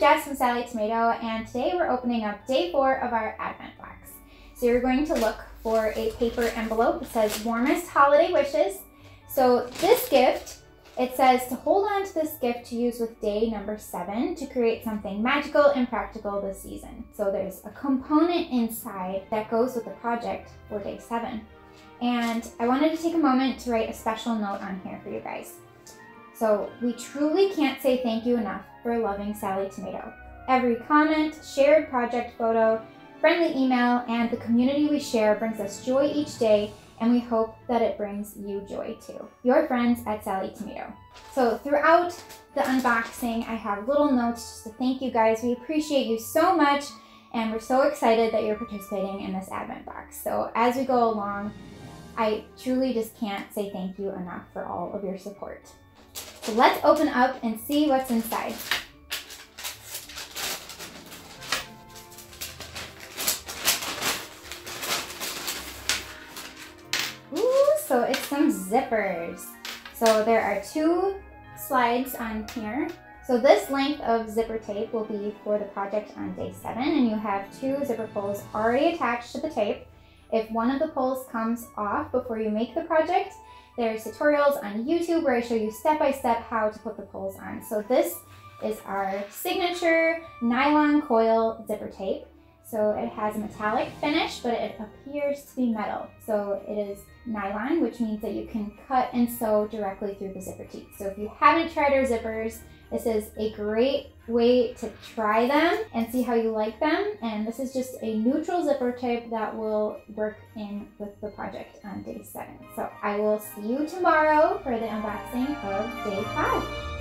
Jess from Sallie Tomato, and today we're opening up day 4 of our Advent box. So you're going to look for a paper envelope that says warmest holiday wishes. So this gift, it says to hold on to this gift to use with day number 7 to create something magical and practical this season. So there's a component inside that goes with the project for day 7. And I wanted to take a moment to write a special note on here for you guys. So we truly can't say thank you enough for loving Sallie Tomato. Every comment, shared project photo, friendly email, and the community we share brings us joy each day, and we hope that it brings you joy too. Your friends at Sallie Tomato. So throughout the unboxing, I have little notes just to thank you guys. We appreciate you so much, and we're so excited that you're participating in this Advent box. So as we go along, I truly just can't say thank you enough for all of your support. So let's open up and see what's inside. Ooh, so it's some zippers. So there are 2 slides on here. So this length of zipper tape will be for the project on day 7, and you have 2 zipper pulls already attached to the tape. If one of the pulls comes off before you make the project, there's tutorials on YouTube where I show you step-by-step how to put the pulls on. So this is our signature nylon coil zipper tape. So it has a metallic finish, but it appears to be metal. So it is nylon, which means that you can cut and sew directly through the zipper teeth. So if you haven't tried our zippers, this is a great way to try them and see how you like them. And this is just a neutral zipper tape that will work in with the project on day 7. So I will see you tomorrow for the unboxing of day 5.